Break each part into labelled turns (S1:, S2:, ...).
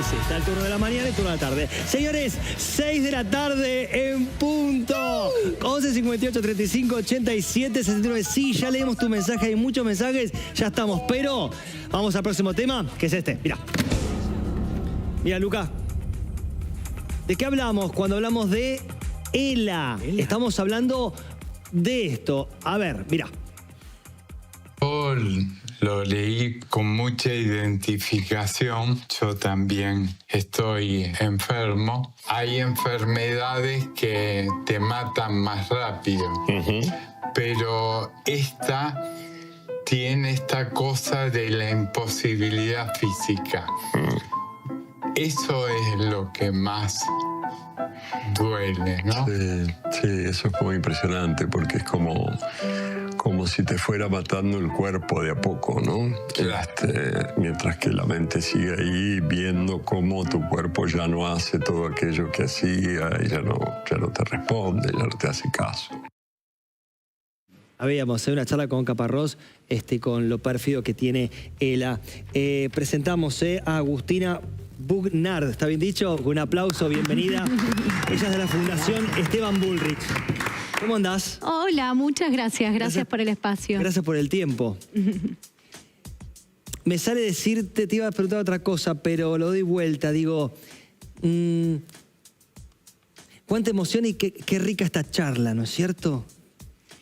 S1: Es esta, el turno de la mañana y el turno de la tarde. Señores, 6 de la tarde en punto. 11 58 35 87 69. Sí, ya leemos tu mensaje, hay muchos mensajes, ya estamos. Pero vamos al próximo tema, que es este. Mira. Mira, Luca. ¿De qué hablamos cuando hablamos de ELA? Estamos hablando de esto. A ver, mira.
S2: Lo leí con mucha identificación. Yo también estoy enfermo. Hay enfermedades que te matan más rápido. Pero esta tiene esta cosa de la imposibilidad física. Eso es lo que más duele, ¿no?
S3: Sí, eso es muy impresionante porque es como si te fuera matando el cuerpo de a poco, ¿no? Mientras que la mente sigue ahí viendo cómo tu cuerpo ya no hace todo aquello que hacía y ya no te responde, ya no te hace caso.
S1: Habíamos una charla con Caparrós con lo pérfido que tiene ELA. Presentamos a Agustina Bugnard, ¿está bien dicho? Un aplauso, bienvenida. Ella es de la Fundación Esteban Bullrich. ¿Cómo andás?
S4: Hola, muchas gracias. Gracias por el espacio.
S1: Gracias por el tiempo. Me sale decirte, te iba a preguntar otra cosa, pero lo doy vuelta. Digo, cuánta emoción y qué rica esta charla, ¿no es cierto?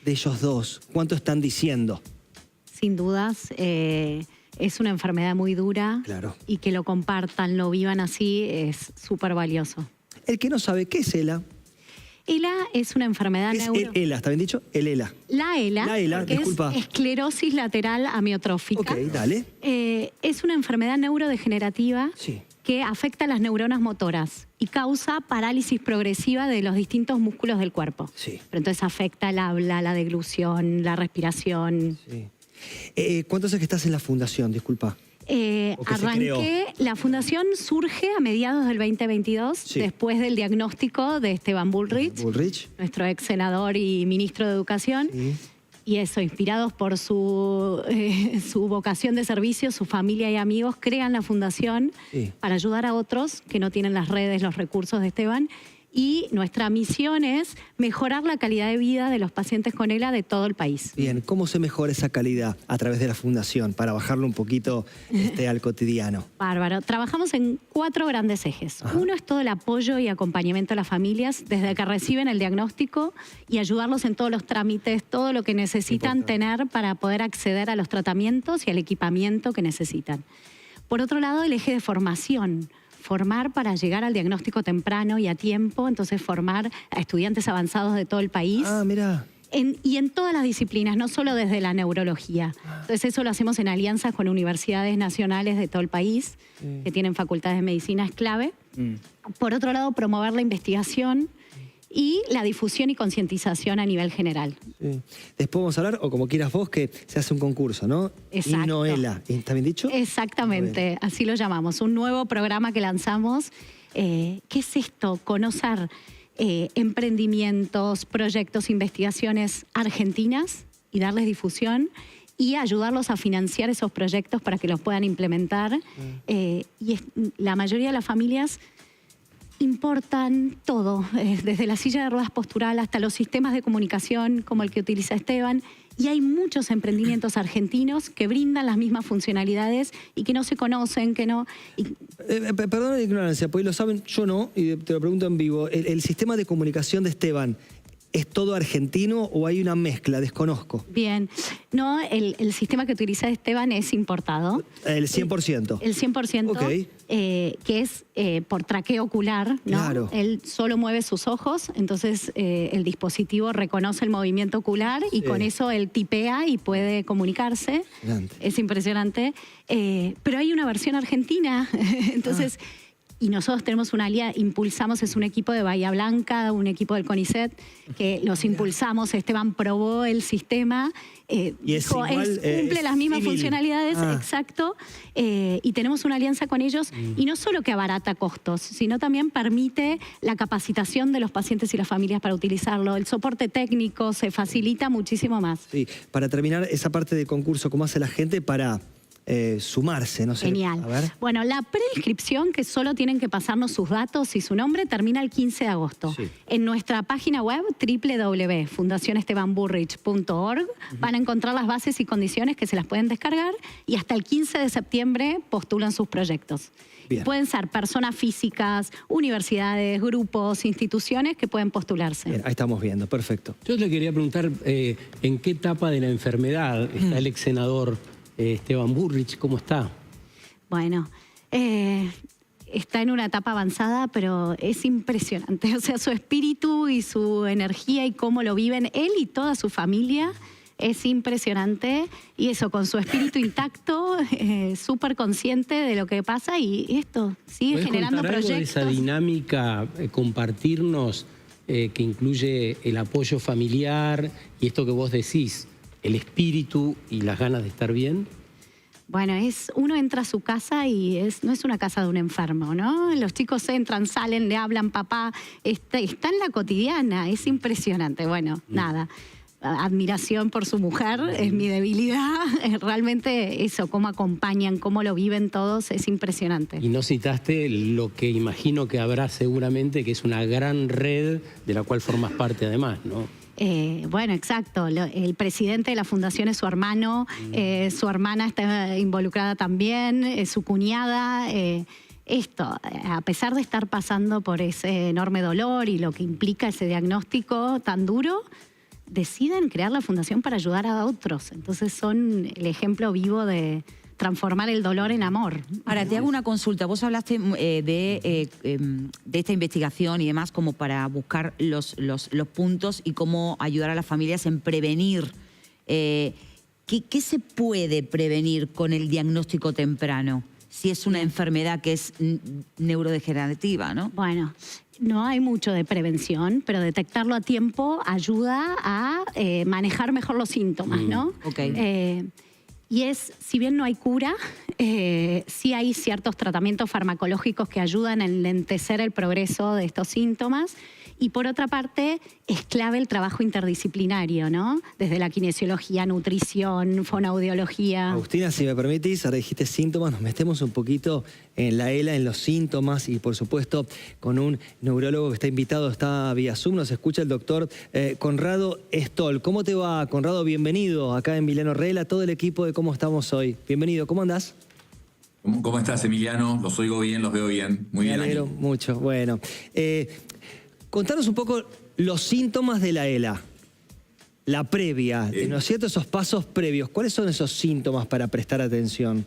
S1: De ellos dos. ¿Cuánto están diciendo?
S4: Sin dudas. Es una enfermedad muy dura.
S1: Claro.
S4: Y que lo compartan, lo vivan así, es súper valioso.
S1: El que no sabe, ¿qué es ELA?
S4: ELA es una enfermedad
S1: ¿Es ELA? ¿Está bien dicho? El ELA.
S4: La ELA,
S1: disculpa.
S4: Es esclerosis lateral amiotrófica.
S1: Ok, dale.
S4: Es una enfermedad neurodegenerativa que afecta a las neuronas motoras y causa parálisis progresiva de los distintos músculos del cuerpo.
S1: Sí.
S4: Pero entonces afecta el habla, la deglución, la respiración.
S1: Sí. ¿Cuánto hace que estás en la fundación? Disculpa.
S4: Arranqué, la fundación surge a mediados del 2022, después del diagnóstico de Esteban Bullrich, nuestro ex senador y ministro de Educación. Y eso, inspirados por su vocación de servicio, su familia y amigos, crean la fundación para ayudar a otros que no tienen las redes, los recursos de Esteban. Y nuestra misión es mejorar la calidad de vida de los pacientes con ELA de todo el país.
S1: Bien, ¿cómo se mejora esa calidad a través de la fundación para bajarlo un poquito al cotidiano?
S4: Bárbaro. Trabajamos en 4 grandes ejes. Uno es todo el apoyo y acompañamiento a las familias desde que reciben el diagnóstico y ayudarlos en todos los trámites, todo lo que necesitan tener para poder acceder a los tratamientos y al equipamiento que necesitan. Por otro lado, el eje de formación. Formar para llegar al diagnóstico temprano y a tiempo, entonces formar a estudiantes avanzados de todo el país.
S1: Ah, mira.
S4: Y en todas las disciplinas, no solo desde la neurología. Entonces eso lo hacemos en alianzas con universidades nacionales de todo el país, que tienen facultades de medicina, es clave. Por otro lado, promover la investigación y la difusión y concientización a nivel general.
S1: Después vamos a hablar, o como quieras vos, que se hace un concurso, ¿no?
S4: Exacto.
S1: Himno ELA, ¿está bien dicho?
S4: Exactamente, así lo llamamos. Un nuevo programa que lanzamos. ¿Qué es esto? Conocer emprendimientos, proyectos, investigaciones argentinas y darles difusión y ayudarlos a financiar esos proyectos para que los puedan implementar. La mayoría de las familias importan todo, desde la silla de ruedas postural hasta los sistemas de comunicación como el que utiliza Esteban. Y hay muchos emprendimientos argentinos que brindan las mismas funcionalidades y que no se conocen, que no...
S1: Perdón la ignorancia, porque lo saben, yo no, y te lo pregunto en vivo. ¿El sistema de comunicación de Esteban es todo argentino o hay una mezcla? Desconozco.
S4: Bien. No, el sistema que utiliza Esteban es importado.
S1: ¿El 100%?
S4: El 100%, que es por traqueo ocular, ¿no?
S1: Claro.
S4: Él solo mueve sus ojos, entonces el dispositivo reconoce el movimiento ocular y con eso él tipea y puede comunicarse. Es impresionante. Pero hay una versión argentina, entonces... Y nosotros tenemos una alianza, impulsamos, es un equipo de Bahía Blanca, un equipo del CONICET, que los impulsamos. Esteban probó el sistema, cumple las mismas funcionalidades, exacto, y tenemos una alianza con ellos, y no solo que abarata costos, sino también permite la capacitación de los pacientes y las familias para utilizarlo, el soporte técnico se facilita muchísimo más.
S1: Sí, para terminar esa parte del concurso, ¿cómo hace la gente para sumarse, no sé.
S4: Genial.
S1: A ver.
S4: Bueno, la preinscripción, que solo tienen que pasarnos sus datos y su nombre, termina el 15 de agosto.
S1: Sí.
S4: En nuestra página web, www.fundacionestebanburrich.org, van a encontrar las bases y condiciones que se las pueden descargar y hasta el 15 de septiembre postulan sus proyectos.
S1: Bien.
S4: Pueden ser personas físicas, universidades, grupos, instituciones que pueden postularse.
S1: Bien, ahí estamos viendo, perfecto.
S5: Yo le quería preguntar en qué etapa de la enfermedad está el ex senador Esteban Burrich, ¿cómo está?
S4: Bueno, está en una etapa avanzada, pero es impresionante. O sea, su espíritu y su energía y cómo lo viven él y toda su familia es impresionante. Y eso, con su espíritu intacto, súper consciente de lo que pasa y esto sigue generando
S5: contar algo
S4: proyectos.
S5: de esa dinámica, compartirnos, que incluye el apoyo familiar y esto que vos decís, el espíritu y las ganas de estar bien?
S4: Bueno, uno entra a su casa y no es una casa de un enfermo, ¿no? Los chicos entran, salen, le hablan, papá, está en la cotidiana, es impresionante. Bueno, nada, admiración por su mujer, es mi debilidad, realmente eso, cómo acompañan, cómo lo viven todos, es impresionante.
S5: Y no citaste lo que imagino que habrá seguramente, que es una gran red de la cual formas parte además, ¿no?
S4: Bueno, exacto. El presidente de la fundación es su hermano, su hermana está involucrada también, su cuñada. Esto, a pesar de estar pasando por ese enorme dolor y lo que implica ese diagnóstico tan duro, deciden crear la fundación para ayudar a otros. Entonces son el ejemplo vivo de transformar el dolor en amor.
S6: Ahora, te hago una consulta. Vos hablaste de esta investigación y demás como para buscar los puntos y cómo ayudar a las familias en prevenir. ¿Qué se puede prevenir con el diagnóstico temprano? Si es una enfermedad que es neurodegenerativa, ¿no?
S4: Bueno, no hay mucho de prevención, pero detectarlo a tiempo ayuda a manejar mejor los síntomas, ¿no?
S6: Ok.
S4: Y si bien no hay cura, sí hay ciertos tratamientos farmacológicos que ayudan a enlentecer el progreso de estos síntomas. Y por otra parte, es clave el trabajo interdisciplinario, ¿no? Desde la kinesiología, nutrición, fonoaudiología.
S1: Agustina, si me permitís, ahora dijiste síntomas, nos metemos un poquito en la ELA, en los síntomas y por supuesto con un neurólogo que está invitado, está vía Zoom, nos escucha el doctor Conrado Stoll. ¿Cómo te va, Conrado? Bienvenido acá en Emiliano Rela, todo el equipo de Cómo Estamos Hoy. Bienvenido, ¿cómo andás?
S7: ¿Cómo estás, Emiliano? Los oigo bien, los veo bien. Muy bien.
S1: Me alegro
S7: aquí.
S1: mucho. Bueno, contanos un poco los síntomas de la ELA, la previa, ¿no es cierto? Esos pasos previos. ¿Cuáles son esos síntomas para prestar atención?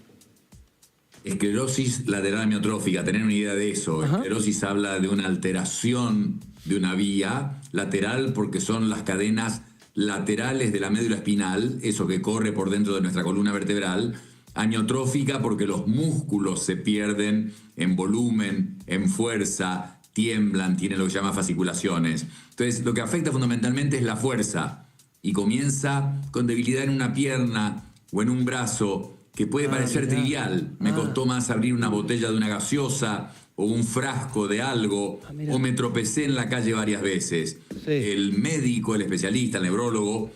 S7: Esclerosis lateral amiotrófica, tener una idea de eso.
S1: Ajá.
S7: Esclerosis habla de una alteración de una vía lateral porque son las cadenas laterales de la médula espinal, eso que corre por dentro de nuestra columna vertebral. Amiotrófica porque los músculos se pierden en volumen, en fuerza, tiemblan, tienen lo que se llama fasciculaciones. Entonces, lo que afecta fundamentalmente es la fuerza y comienza con debilidad en una pierna o en un brazo que puede parecer trivial. Me costó más abrir una botella de una gaseosa o un frasco de algo o me tropecé en la calle varias veces.
S1: Sí.
S7: El médico, el especialista, el neurólogo,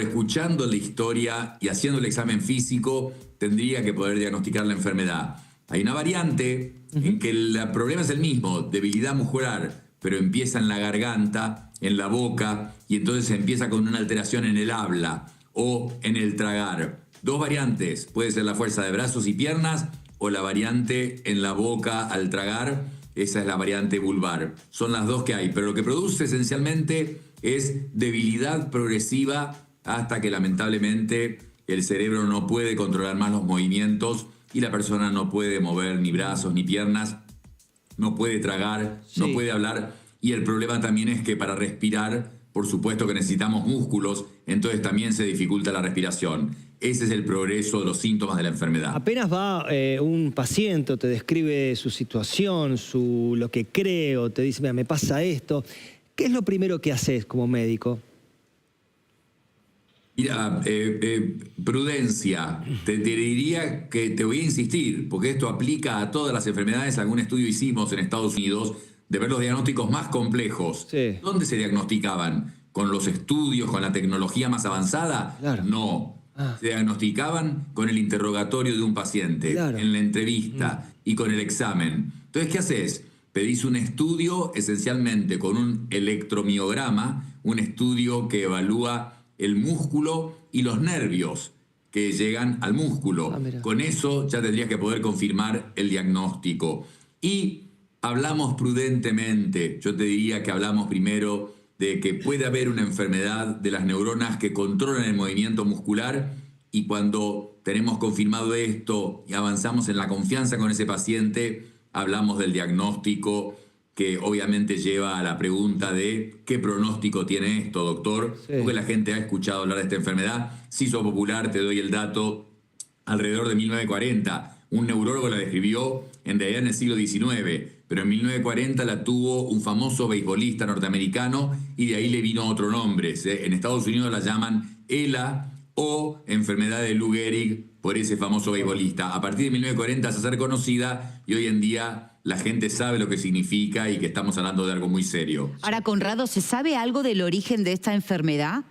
S7: escuchando la historia y haciendo el examen físico, tendría que poder diagnosticar la enfermedad. Hay una variante en que el problema es el mismo, debilidad muscular, pero empieza en la garganta, en la boca, y entonces empieza con una alteración en el habla o en el tragar. Dos variantes, puede ser la fuerza de brazos y piernas o la variante en la boca al tragar, esa es la variante vulvar. Son las dos que hay, pero lo que produce esencialmente es debilidad progresiva hasta que lamentablemente el cerebro no puede controlar más los movimientos y la persona no puede mover ni brazos ni piernas, no puede tragar, no puede hablar. Y el problema también es que para respirar, por supuesto que necesitamos músculos, entonces también se dificulta la respiración. Ese es el progreso de los síntomas de la enfermedad.
S1: Apenas va un paciente, te describe su situación, lo que cree, o te dice, mira, me pasa esto. ¿Qué es lo primero que haces como médico?
S7: Mira, prudencia. Te diría que te voy a insistir, porque esto aplica a todas las enfermedades. Algún estudio hicimos en Estados Unidos de ver los diagnósticos más complejos.
S1: Sí.
S7: ¿Dónde se diagnosticaban? ¿Con los estudios, con la tecnología más avanzada?
S1: Claro.
S7: No. Se diagnosticaban con el interrogatorio de un paciente,
S1: Claro.
S7: en la entrevista y con el examen. Entonces, ¿qué haces? Pedís un estudio esencialmente con un electromiograma, un estudio que evalúa el músculo y los nervios que llegan al músculo.
S1: Mira.
S7: Con eso ya tendrías que poder confirmar el diagnóstico. Y hablamos prudentemente. Yo te diría que hablamos primero de que puede haber una enfermedad de las neuronas que controlan el movimiento muscular, y cuando tenemos confirmado esto y avanzamos en la confianza con ese paciente, hablamos del diagnóstico, que obviamente lleva a la pregunta de ¿qué pronóstico tiene esto, doctor?
S1: Sí.
S7: Porque la gente ha escuchado hablar de esta enfermedad. Se hizo popular, te doy el dato, alrededor de 1940. Un neurólogo la describió en realidad en el siglo XIX, pero en 1940 la tuvo un famoso beisbolista norteamericano y de ahí le vino otro nombre. En Estados Unidos la llaman ELA o enfermedad de Lou Gehrig por ese famoso beisbolista. A partir de 1940 se hace reconocida y hoy en día la gente sabe lo que significa y que estamos hablando de algo muy serio.
S6: Ahora, Conrado, ¿se sabe algo del origen de esta enfermedad?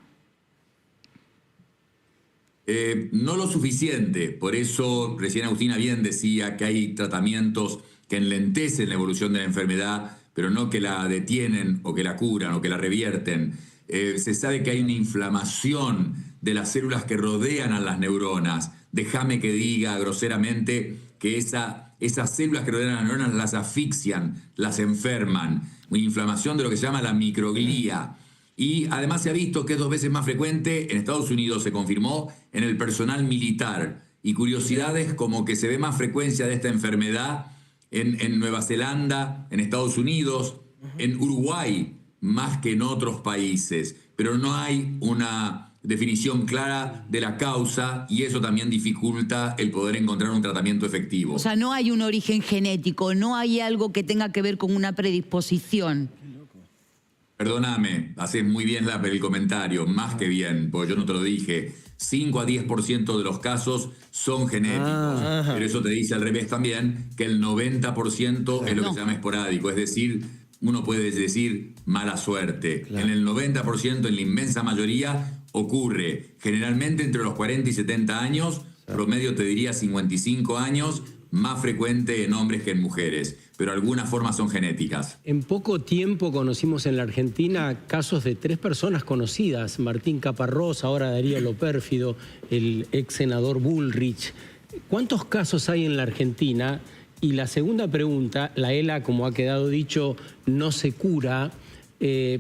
S7: No lo suficiente, por eso recién Agustina bien decía que hay tratamientos que enlentecen la evolución de la enfermedad, pero no que la detienen o que la curan o que la revierten. Se sabe que hay una inflamación de las células que rodean a las neuronas. Déjame que diga groseramente que esas células que rodean a las neuronas las asfixian, las enferman. Una inflamación de lo que se llama la microglía. Y además se ha visto que es 2 veces más frecuente, en Estados Unidos se confirmó, en el personal militar. Y curiosidades como que se ve más frecuencia de esta enfermedad en Nueva Zelanda, en Estados Unidos, en Uruguay, más que en otros países. Pero no hay una definición clara de la causa y eso también dificulta el poder encontrar un tratamiento efectivo.
S6: O sea, no hay un origen genético, no hay algo que tenga que ver con una predisposición.
S7: Perdóname, haces muy bien el comentario, más que bien, porque yo no te lo dije. 5 a 10% de los casos son genéticos, pero eso te dice al revés también, que el 90% es lo que se llama esporádico, es decir, uno puede decir mala suerte. En el 90%, en la inmensa mayoría, ocurre generalmente entre los 40 y 70 años, promedio te diría 55 años, más frecuente en hombres que en mujeres, pero algunas formas son genéticas.
S5: En poco tiempo conocimos en la Argentina casos de 3 personas conocidas, Martín Caparrós, ahora Darío Lopérfido, el ex senador Bullrich. ¿Cuántos casos hay en la Argentina? Y la segunda pregunta, la ELA, como ha quedado dicho, no se cura,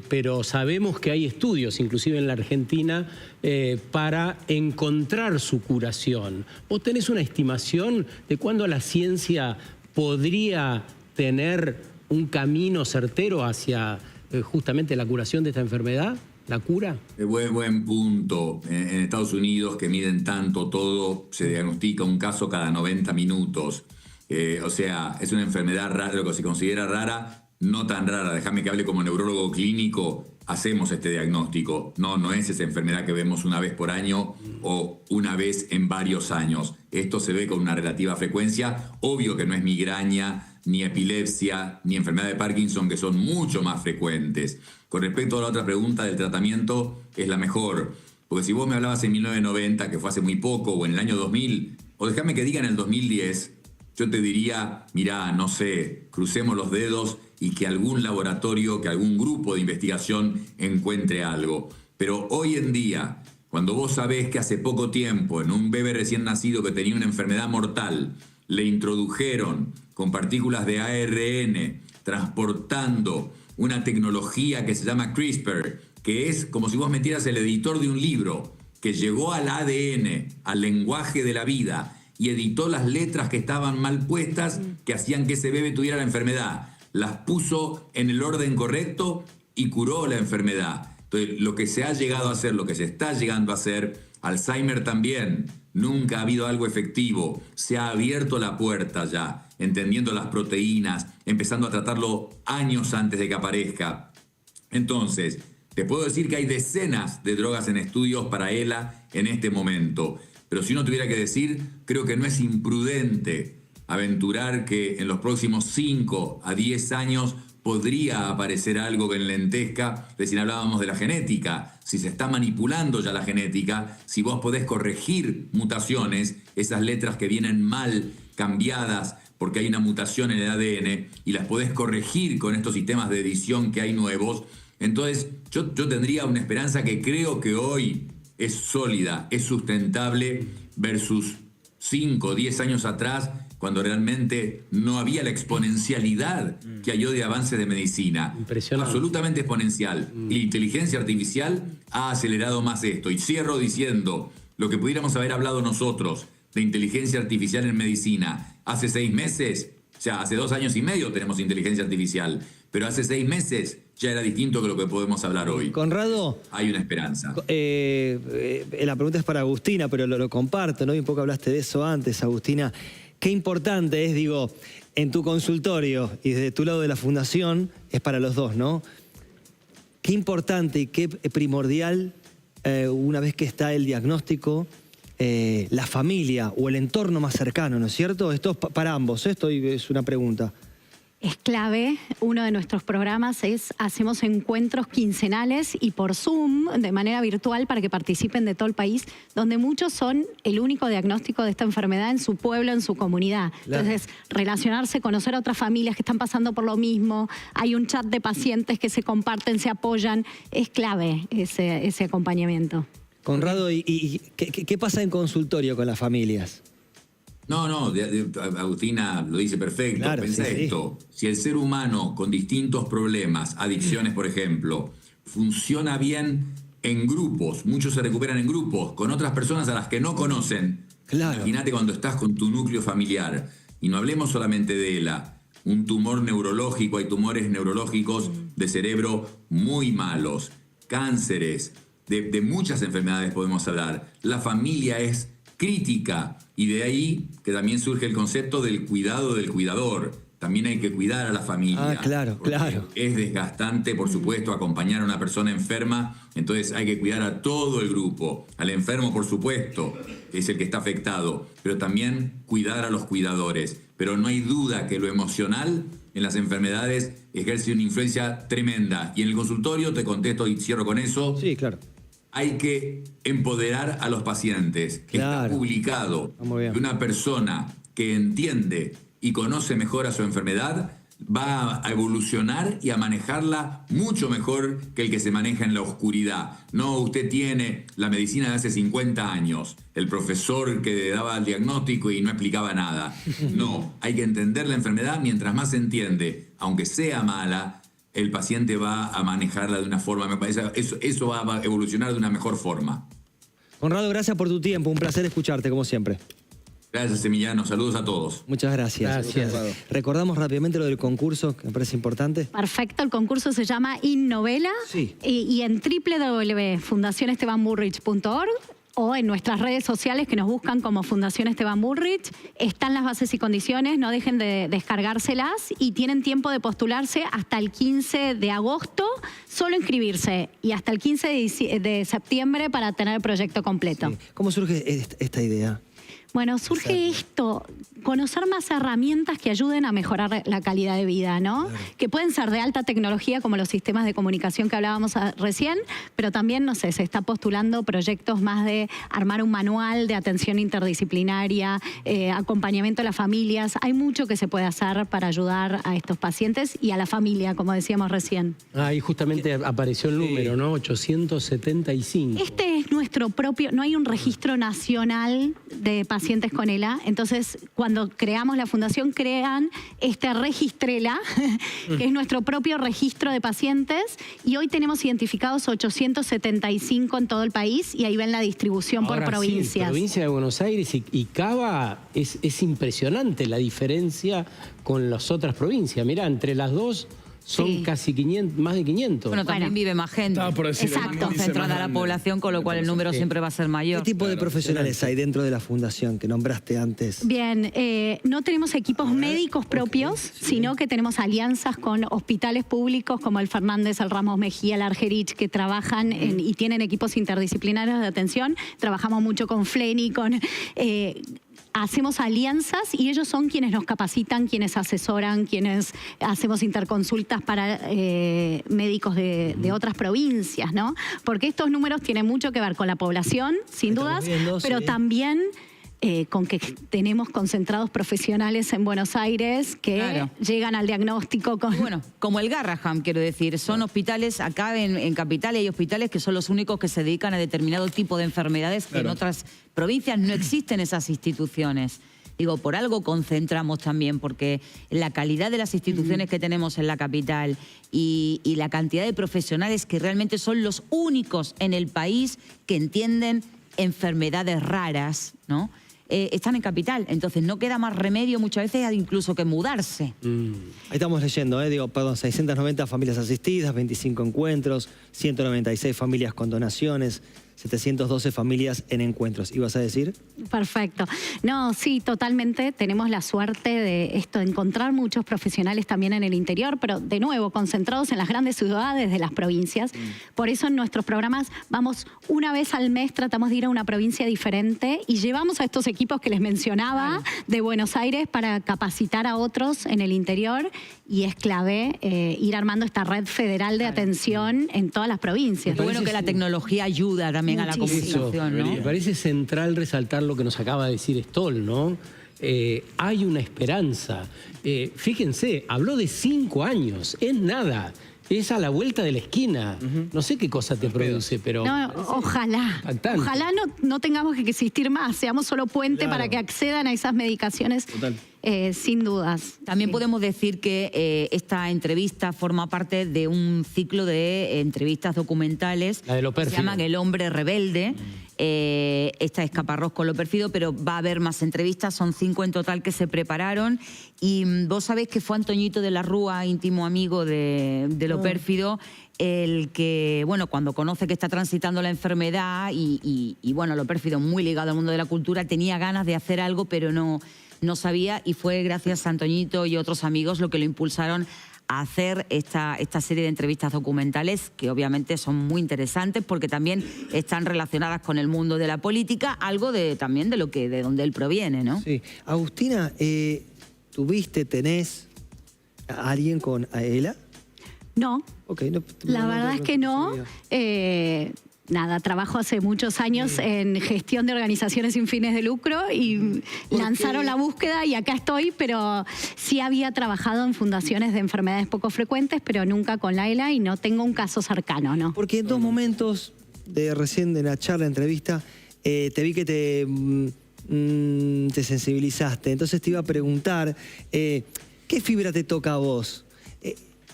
S5: pero sabemos que hay estudios, inclusive en la Argentina, para encontrar su curación. ¿Vos tenés una estimación de cuándo la ciencia podría tener un camino certero hacia justamente la curación de esta enfermedad? ¿La cura?
S7: Buen punto. En Estados Unidos, que miden tanto todo, se diagnostica un caso cada 90 minutos. O sea, es una enfermedad rara, lo que se considera rara, no tan rara. Déjame que hable como neurólogo clínico, hacemos este diagnóstico. No es esa enfermedad que vemos una vez por año o una vez en varios años. Esto se ve con una relativa frecuencia. Obvio que no es migraña, ni epilepsia, ni enfermedad de Parkinson, que son mucho más frecuentes. Con respecto a la otra pregunta del tratamiento, es la mejor. Porque si vos me hablabas en 1990, que fue hace muy poco, o en el año 2000, o déjame que diga en el 2010, yo te diría, mirá, no sé, crucemos los dedos y que algún laboratorio, que algún grupo de investigación encuentre algo. Pero hoy en día, cuando vos sabés que hace poco tiempo en un bebé recién nacido que tenía una enfermedad mortal, le introdujeron con partículas de ARN transportando una tecnología que se llama CRISPR, que es como si vos metieras el editor de un libro, que llegó al ADN, al lenguaje de la vida, y editó las letras que estaban mal puestas, que hacían que ese bebé tuviera la enfermedad. Las puso en el orden correcto y curó la enfermedad. Entonces, lo que se ha llegado a hacer, lo que se está llegando a hacer, Alzheimer también, nunca ha habido algo efectivo. Se ha abierto la puerta ya, entendiendo las proteínas, empezando a tratarlo años antes de que aparezca. Entonces, te puedo decir que hay decenas de drogas en estudios para ELA en este momento. Pero si uno tuviera que decir, creo que no es imprudente aventurar que en los próximos 5 a 10 años podría aparecer algo que enlentezca. Recién hablábamos de la genética. Si se está manipulando ya la genética, si vos podés corregir mutaciones, esas letras que vienen mal cambiadas porque hay una mutación en el ADN, y las podés corregir con estos sistemas de edición que hay nuevos, entonces yo tendría una esperanza que creo que hoy es sólida, es sustentable, versus 5 o 10 años atrás, cuando realmente no había la exponencialidad que hay hoy de avances de medicina.
S5: Impresionante.
S7: Absolutamente exponencial. Y la inteligencia artificial ha acelerado más esto. Y cierro diciendo, lo que pudiéramos haber hablado nosotros de inteligencia artificial en medicina hace 6 meses, o sea, hace 2 años y medio tenemos inteligencia artificial, pero hace 6 meses ya era distinto que lo que podemos hablar hoy.
S1: Conrado,
S7: hay una esperanza.
S1: La pregunta es para Agustina, pero lo comparto, ¿no? Y un poco hablaste de eso antes, Agustina. Qué importante es, digo, en tu consultorio y desde tu lado de la fundación, es para los dos, ¿no? Qué importante y qué primordial, una vez que está el diagnóstico, la familia o el entorno más cercano, ¿no es cierto? Esto es para ambos, esto es una pregunta.
S4: Es clave. Uno de nuestros programas hacemos encuentros quincenales y por Zoom, de manera virtual, para que participen de todo el país, donde muchos son el único diagnóstico de esta enfermedad en su pueblo, en su comunidad. Claro. Entonces, relacionarse, conocer a otras familias que están pasando por lo mismo, hay un chat de pacientes que se comparten, se apoyan, es clave ese acompañamiento.
S1: Conrado, ¿y qué pasa en consultorio con las familias?
S7: No, Agustina lo dice perfecto.
S1: Claro,
S7: Pensá esto. Si el ser humano con distintos problemas, adicciones por ejemplo, funciona bien en grupos, muchos se recuperan en grupos, con otras personas a las que no conocen. Claro. Imagínate cuando estás con tu núcleo familiar, y no hablemos solamente de ELA, un tumor neurológico, hay tumores neurológicos de cerebro muy malos, cánceres, de muchas enfermedades podemos hablar. La familia es crítica, y de ahí que también surge el concepto del cuidado del cuidador. También hay que cuidar a la familia.
S1: Claro.
S7: Es desgastante, por supuesto, acompañar a una persona enferma, entonces hay que cuidar a todo el grupo. Al enfermo, por supuesto, es el que está afectado, pero también cuidar a los cuidadores. Pero no hay duda que lo emocional en las enfermedades ejerce una influencia tremenda. Y en el consultorio, te contesto y cierro con eso.
S1: Sí, claro.
S7: Hay que empoderar a los pacientes. Claro. Está publicado que una persona que entiende y conoce mejor a su enfermedad va a evolucionar y a manejarla mucho mejor que el que se maneja en la oscuridad. No, usted tiene la medicina de hace 50 años, el profesor que daba el diagnóstico y no explicaba nada. No, hay que entender la enfermedad. Mientras más se entiende, aunque sea mala, el paciente va a manejarla de una forma, me parece, eso va a evolucionar de una mejor forma.
S1: Conrado, gracias por tu tiempo, un placer escucharte, como siempre.
S7: Gracias, Emiliano, saludos a todos.
S1: Muchas gracias. Recordamos rápidamente lo del concurso, que me parece importante.
S4: Perfecto, el concurso se llama Innovela,
S1: sí.
S4: Y en www.fundacionestebanbullrich.org o en nuestras redes sociales que nos buscan como Fundación Esteban Bullrich, están las bases y condiciones, no dejen de descargárselas y tienen tiempo de postularse hasta el 15 de agosto, solo inscribirse, y hasta el 15 de septiembre para tener el proyecto completo.
S1: Sí. ¿Cómo surge esta idea?
S4: Bueno, surge esto, conocer más herramientas que ayuden a mejorar la calidad de vida, ¿no? Claro. Que pueden ser de alta tecnología, como los sistemas de comunicación que hablábamos recién, pero también, no sé, se está postulando proyectos más de armar un manual de atención interdisciplinaria, acompañamiento a las familias. Hay mucho que se puede hacer para ayudar a estos pacientes y a la familia, como decíamos recién.
S5: Ahí justamente apareció el número, ¿no? 875.
S4: Este es nuestro propio, no hay un registro nacional de pacientes con ELA, entonces cuando creamos la fundación crean este Registrela, que es nuestro propio registro de pacientes, y hoy tenemos identificados 875 en todo el país, y ahí ven la distribución por provincias.
S5: Sí, provincia de Buenos Aires y Cava, es impresionante la diferencia con las otras provincias. Mirá, entre las dos son casi 500, más de 500.
S6: Bueno, también vive más gente.
S4: Exacto.
S6: Concentrada la población, con lo cual el número siempre va a ser mayor.
S1: ¿Qué tipo de profesionales hay dentro de la fundación que nombraste antes?
S4: Bien, no tenemos equipos médicos propios, sino que tenemos alianzas con hospitales públicos como el Fernández, el Ramos Mejía, el Argerich, que trabajan y tienen equipos interdisciplinarios de atención. Trabajamos mucho con FLENI, hacemos alianzas y ellos son quienes nos capacitan, quienes asesoran, quienes hacemos interconsultas para médicos de otras provincias, ¿no? Porque estos números tienen mucho que ver con la población, sin dudas, pero también con que tenemos concentrados profesionales en Buenos Aires que llegan al diagnóstico con...
S6: Bueno, como el Garraham, quiero decir, son hospitales, acá en Capital hay hospitales que son los únicos que se dedican a determinado tipo de enfermedades que en otras provincias no existen esas instituciones. Digo, por algo concentramos también, porque la calidad de las instituciones que tenemos en la capital y la cantidad de profesionales que realmente son los únicos en el país que entienden enfermedades raras, ¿no? Están en Capital, entonces no queda más remedio muchas veces incluso que mudarse.
S1: Ahí estamos leyendo, digo, perdón, 690 familias asistidas, 25 encuentros, 196 familias con donaciones, 712 familias en encuentros. ¿Ibas a decir?
S4: Perfecto. No, sí, totalmente. Tenemos la suerte de encontrar muchos profesionales también en el interior, pero de nuevo, concentrados en las grandes ciudades de las provincias. Por eso en nuestros programas vamos una vez al mes, tratamos de ir a una provincia diferente y llevamos a estos equipos que les mencionaba de Buenos Aires para capacitar a otros en el interior, y es clave ir armando esta red federal de atención en todas las provincias.
S6: Qué bueno que la tecnología ayuda también a la comunicación, ¿no?
S5: Me parece central resaltar lo que nos acaba de decir Stoll, ¿no? Hay una esperanza. Fíjense, habló de 5 años, es nada. Es a la vuelta de la esquina. No sé qué cosa te produce, pero...
S4: No, ojalá.
S5: Impactante.
S4: Ojalá no tengamos que existir más, seamos solo puente para que accedan a esas medicaciones. Total. Sin dudas.
S6: También podemos decir que esta entrevista forma parte de un ciclo de entrevistas documentales.
S5: La de Lo Pérfido.
S6: Se llaman El Hombre Rebelde. Esta es Caparrós con Lo Pérfido, pero va a haber más entrevistas, son 5 en total que se prepararon. Y vos sabés que fue Antoñito de la Rúa, íntimo amigo de Lo Pérfido, el que, bueno, cuando conoce que está transitando la enfermedad y bueno, Lo Pérfido muy ligado al mundo de la cultura, tenía ganas de hacer algo, pero no sabía, y fue gracias a Antoñito y otros amigos lo que lo impulsaron a hacer esta serie de entrevistas documentales, que obviamente son muy interesantes porque también están relacionadas con el mundo de la política, algo también de donde él proviene, ¿no?
S1: Sí. Agustina, tenés a alguien con AELA?
S4: No.
S1: Okay,
S4: la verdad es que no. Nada, trabajo hace muchos años en gestión de organizaciones sin fines de lucro y lanzaron la búsqueda y acá estoy, pero sí había trabajado en fundaciones de enfermedades poco frecuentes, pero nunca con la AELA y no tengo un caso cercano, ¿no?
S1: Porque en 2 momentos, recién de la charla, entrevista, te vi que te sensibilizaste. Entonces te iba a preguntar, ¿qué fibra te toca a vos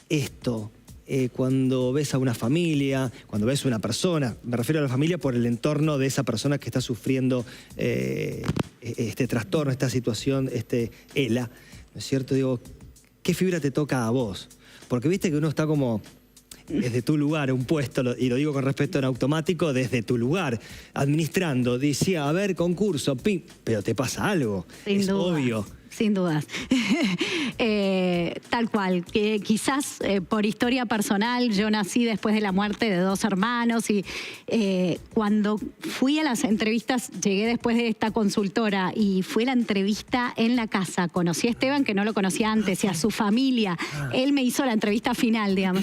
S1: esto? Cuando ves a una familia, cuando ves a una persona, me refiero a la familia por el entorno de esa persona que está sufriendo este trastorno, esta situación, ELA, ¿no es cierto? Digo, ¿qué fibra te toca a vos? Porque viste que uno está como desde tu lugar, un puesto, y lo digo con respeto en automático, desde tu lugar, administrando, decía, a ver, concurso, ping, pero te pasa algo,
S4: Sin
S1: es
S4: duda.
S1: obvio.
S4: Sin dudas. Tal cual, que quizás por historia personal, yo nací después de la muerte de 2 hermanos y cuando fui a las entrevistas, llegué después de esta consultora y fue la entrevista en la casa. Conocí a Esteban, que no lo conocía antes, y a su familia. Él me hizo la entrevista final, digamos.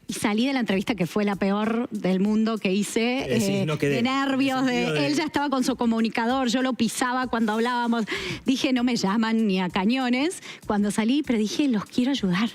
S4: Y salí de la entrevista que fue la peor del mundo que hice, de nervios, él ya estaba con su comunicador, yo lo pisaba cuando hablábamos, dije no me llaman ni a cañones, cuando salí, pero dije los quiero ayudar.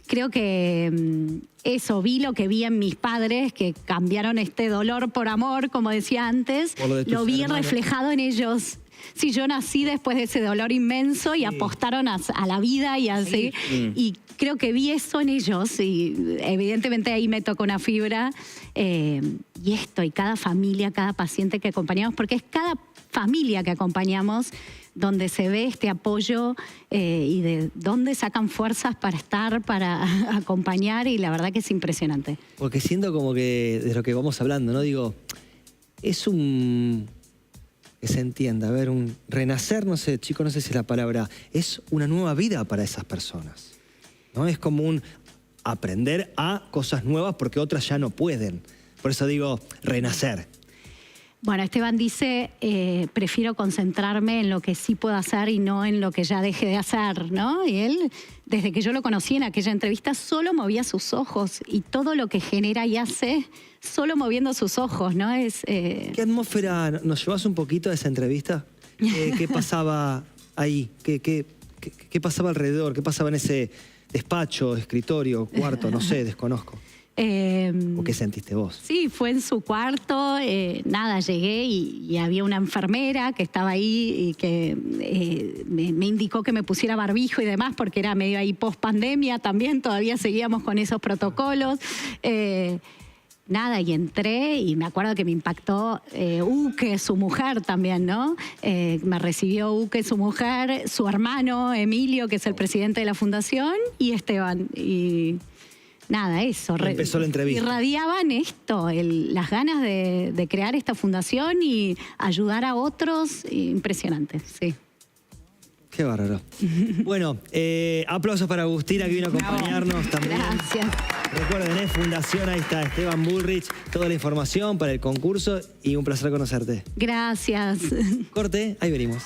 S4: Creo que eso, vi lo que vi en mis padres, que cambiaron este dolor por amor, como decía antes, lo vi reflejado en ellos. Sí, yo nací después de ese dolor inmenso y apostaron a la vida y así. Y creo que vi eso en ellos y evidentemente ahí me tocó una fibra. Y cada familia, cada paciente que acompañamos, porque es cada familia que acompañamos donde se ve este apoyo y de dónde sacan fuerzas para estar, para acompañar, y la verdad que es impresionante.
S1: Porque siento como que de lo que vamos hablando, ¿no? Digo, es un... que se entienda, a ver, un renacer, no sé, chico, no sé si es la palabra, es una nueva vida para esas personas, ¿no? Es como un aprender a cosas nuevas porque otras ya no pueden. Por eso digo, renacer.
S4: Bueno, Esteban dice, prefiero concentrarme en lo que sí puedo hacer y no en lo que ya deje de hacer, ¿no? Y él, desde que yo lo conocí en aquella entrevista, solo movía sus ojos y todo lo que genera y hace solo moviendo sus ojos, ¿no?
S1: ¿Qué atmósfera nos llevas un poquito a esa entrevista? ¿Qué pasaba ahí? ¿Qué pasaba alrededor? ¿Qué pasaba en ese despacho, escritorio, cuarto? No sé, desconozco. ¿O qué sentiste vos?
S4: Sí, fue en su cuarto, nada, llegué y había una enfermera que estaba ahí y que me indicó que me pusiera barbijo y demás porque era medio ahí post pandemia también, todavía seguíamos con esos protocolos. Nada, y entré y me acuerdo que me impactó Uke, su mujer también, ¿no? Me recibió Uke, su mujer, su hermano Emilio, que es el presidente de la fundación, y Esteban. Y nada, eso.
S1: Empezó la entrevista.
S4: Irradiaban esto, las ganas de crear esta fundación y ayudar a otros. Impresionante, sí.
S1: Qué bárbaro. Bueno, aplausos para Agustina que vino a acompañarnos también.
S4: Gracias.
S1: Recuerden, Fundación, ahí está Esteban Bullrich, toda la información para el concurso y un placer conocerte.
S4: Gracias.
S1: Corte, ahí venimos.